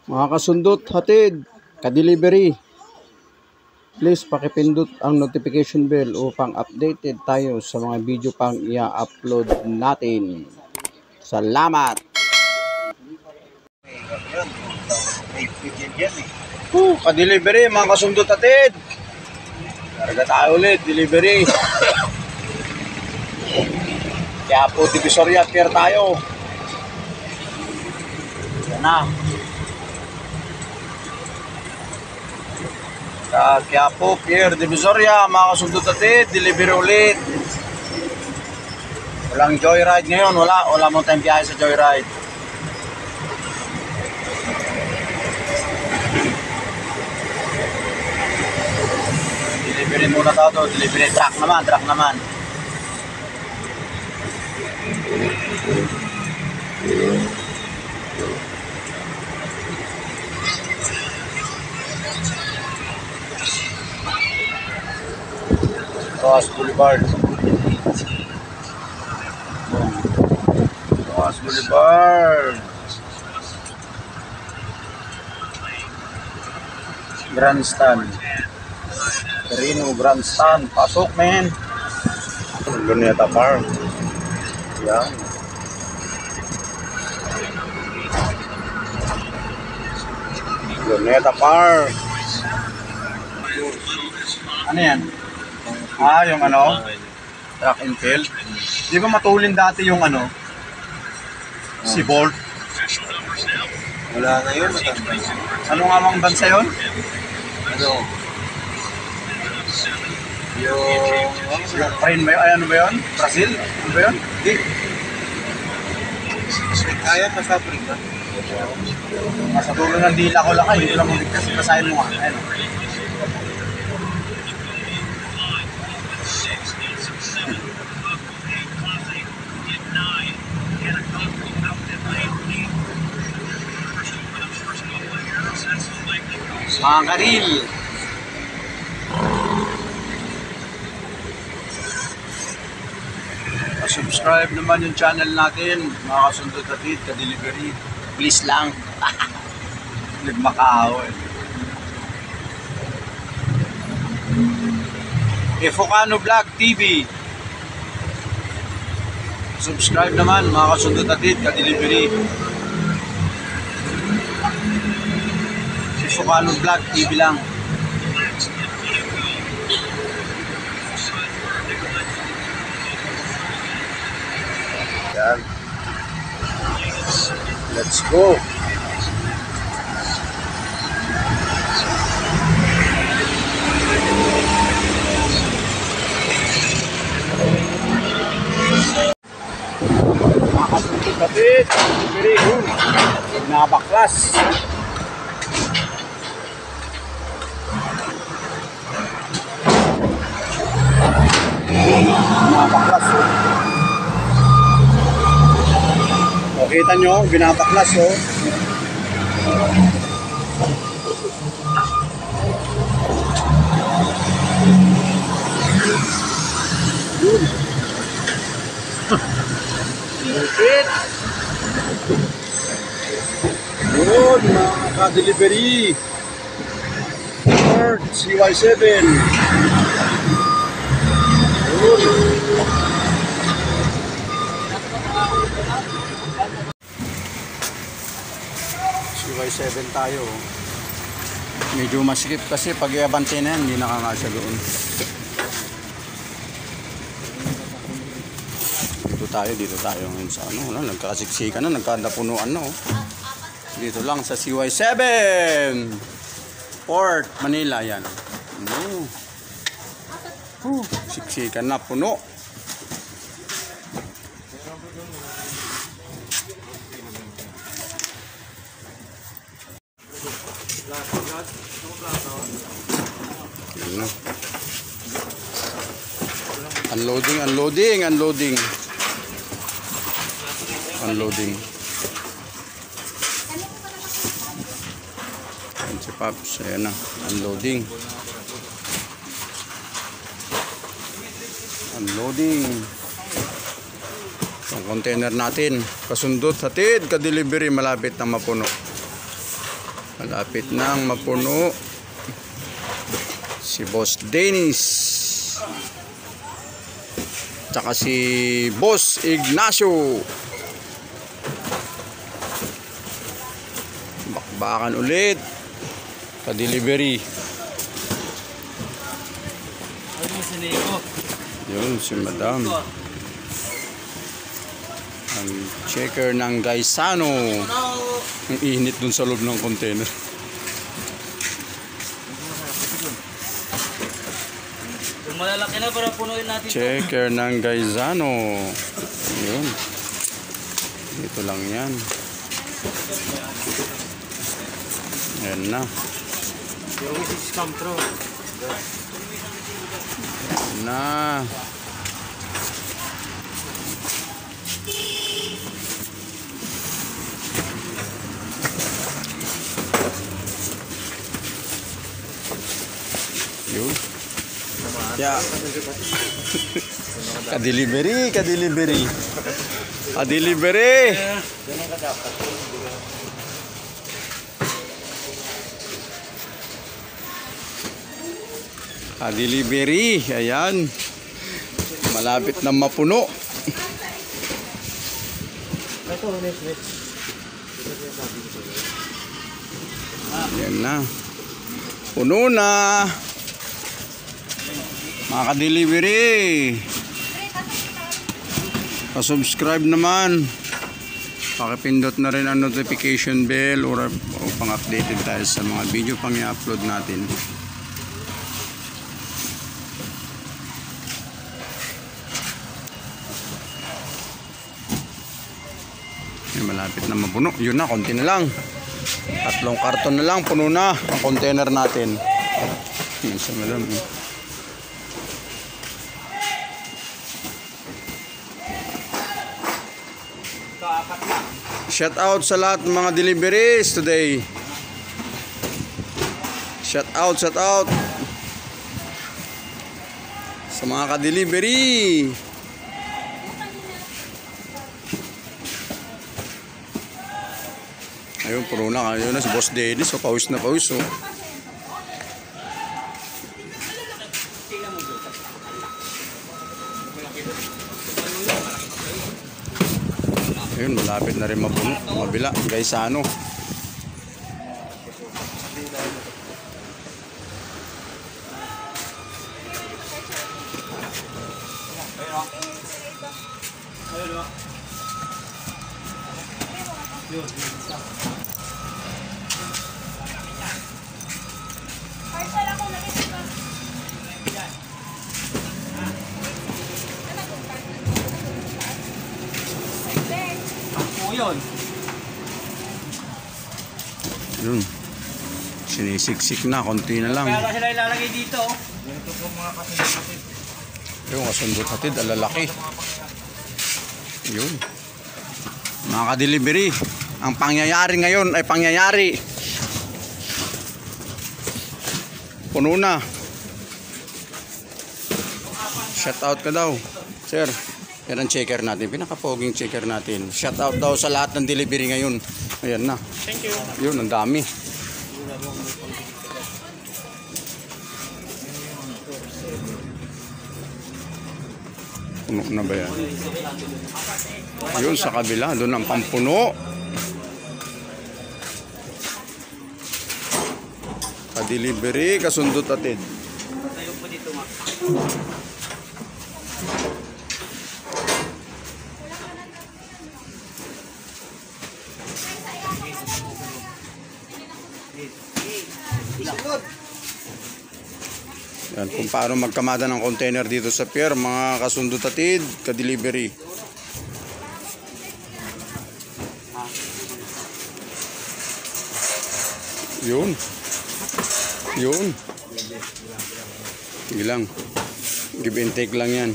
Mga kasundot, hatid, ka-delivery. Please pakipindot ang notification bell upang updated tayo sa mga video pang i-upload natin. Salamat! Pa-delivery mga kasundot, hatid. Karga tayo ulit, delivery. Kaya po, Divisoria, pier tayo. Yan na. Kaya po, pier, Divisoria, mga kasundot hatid, delivery ulit. Walang joyride ngayon, wala mo tayong biyahe sa joyride. Delivery muna tayo, delivery, truck naman. Roas Boulevard. Grandstand. Perino Grandstand. Pasok, men. Luneta Park. Yan. Luneta Park. Ano yan? Yung ano? Track and field. Di ba matulin dati yung ano? Si Bolt? Wala na yun. Ano nga mang bansa yun? Ano? Yung train ba yun? Ay, ano ba yun? Brazil? Ano ba yun? Di. Kaya pa sa Africa. Nasa dulo ng dila ko lang. Ay, hindi ko lang maligtas. Basahin mo nga. Ayun. Mga karil. Subscribe naman yung channel natin, mga kasundot hatid, ka-delivery. Please lang. Nagmakaaw eh. Efocano Vlog TV. Subscribe naman, mga kasundot hatid, ka-delivery. Efocano Vlog TV lang. Yan. Let's go. Makasuntod natin. Very good. Nabaklas. Nabaklas. Kita nyo, binabaklas oh. Yun. Lupit. Yun, mga ka-delivery. Ford CY7. Yun. CY7 tayo. Medyo masikip kasi pag i-abante na yan, hindi nakakasya doon. Dito tayo ngayon sa ano, nagkasiksikan na, nagkadapunuan na. Dito lang sa CY7 Port Manila yan. Siksikan na, puno. Unloading. Ayan si Pops, ayan na, unloading. Ang container natin, kasundot hatid, ka-delivery, malapit na mapuno. Malapit nang mapuno si Boss Dennis tsaka si Boss Ignacio. Bakbakan ulit ka-delivery. Yun si Madam, ang checker ng Gaisano. Ang init dun sa loob ng container. Malalaki na para punuin natin. Checker ng Gaisano. Yun. Dito lang yan. Ayan na. Your wishes come true. Ayan na. Yun. Yeah. Ka-delivery, ka-delivery. Ka-delivery. Ka-delivery. Ayan. Malapit na mapuno. Ayan na. Puno na. Mga ka-delivery, pa-subscribe naman, pakipindot na rin ang notification bell upang updated tayo sa mga video pang i-upload natin. Malapit na mapuno. Yun na, konti na lang. 3 karton na lang, puno na ang container natin. Yun sa madam. Shout out sa lahat ng mga deliveries today. Shout out sa mga ka-delivery. Ayun, puno na. Ayun na si Boss Dennis. So, pawis na pawis. Oh. Ayun, malapit na rin mapuno. Mabila, Gaisano. Yun. Sinisiksik na, konti na lang. Kaya sila ilalagay dito. Yung kasundot hatid, alalaki. Yun. Mga ka-delivery, ang pangyayari ngayon ay pangyayari. Puno na. Shout out ka daw, sir. Yan ang checker natin, pinaka-poging checker natin. Shout out daw sa lahat ng delivery ngayon. Ayan na. Thank you. Yun, ang dami. Puno na ba yan? Yun, sa kabila, doon ang pampuno. Ka-delivery, kasundot atid. Tayo po dito nga. Yan, kung paano magkamada ng container dito sa pier, mga kasundot atid, ka-delivery. Yun. Yun. Sige lang. Give and take lang yan.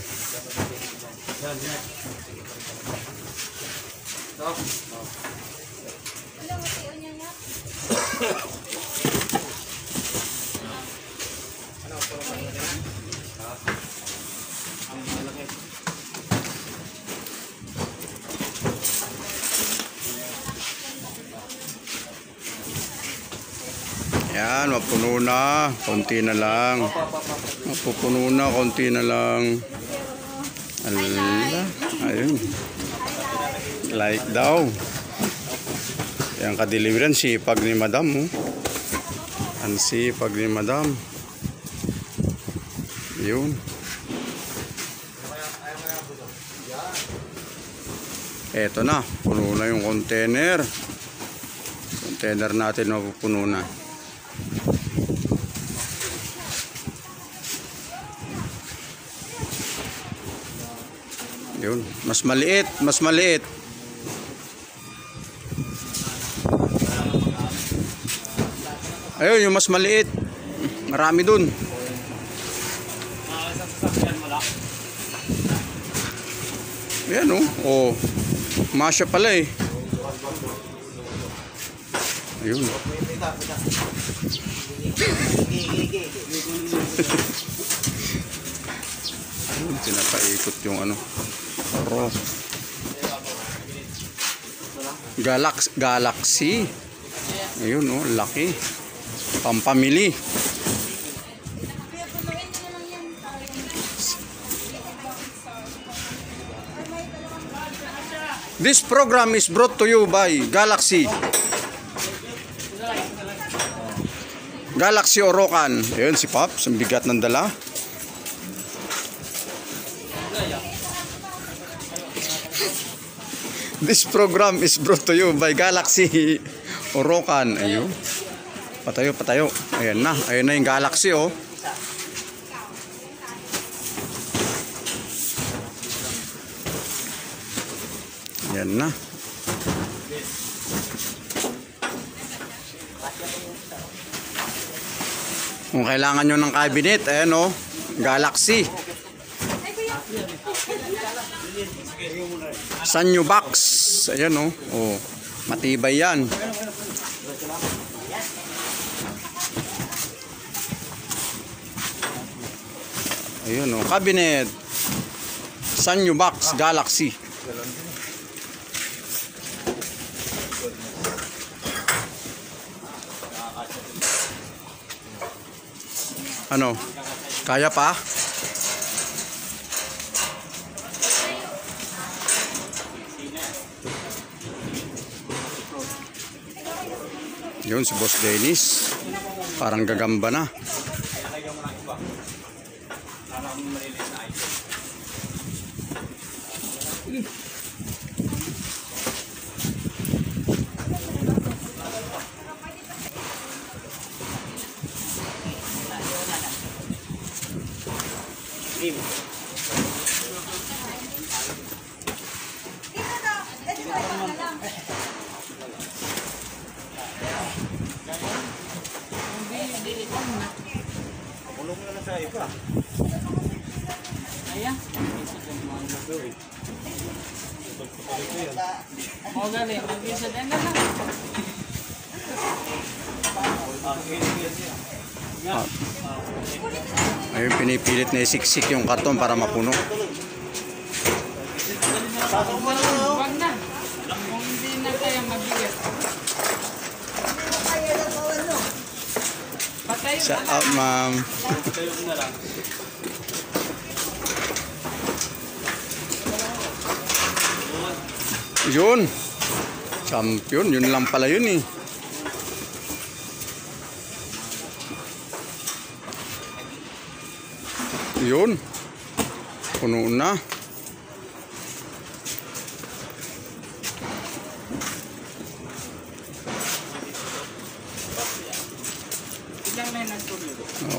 Yan, mapuno na. Konti na lang. Mapupuno na, konti na lang. Ala, ayun. Like daw. Yan ka-delivery, sipag ni Madam. Oh. Ang sipag ni Madam. Yun. Eto na, puno na yung container. Container natin mapupuno na. Yun, mas maliit, mas maliit. Ayun, yung mas maliit. Marami dun. Yan oh. Oh. Masya pala eh. Ayun. Ayun, pinapaikot yung ano. Oh. Galaxy. Ayun oh, laki. Pampamili. This program is brought to you by Galaxy. Galaxy Orocan. Ayun si Pops, ang bigat ng dala. This program is brought to you by Galaxy Orocan. Ayun. Patayo, patayo. Ayan na. Ayan na yung Galaxy oh. Ayan na. Kung kailangan nyo ng cabinet, ayan o, Galaxy. Sanyo box. Ayan o, oh, matibay yan. Ayun o, cabinet. Sanyo box, Galaxy. Ano? Kaya pa? Yun si Boss Dennis. Parang gagamba na. Kulong na lang sa iba. Ayan. Mau galing, mag-isa din na lang. Ayun, pinipilit na isiksik yung karton para mapuno. Huwag na. Kung hindi na kaya mabigat. Patayo Shout na out, ma'am. Patayo na lang. Yun. Champion. Yun lang pala yun eh. Yun. Puno na.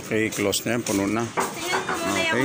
Okay, close na yan. Puno na. Okay.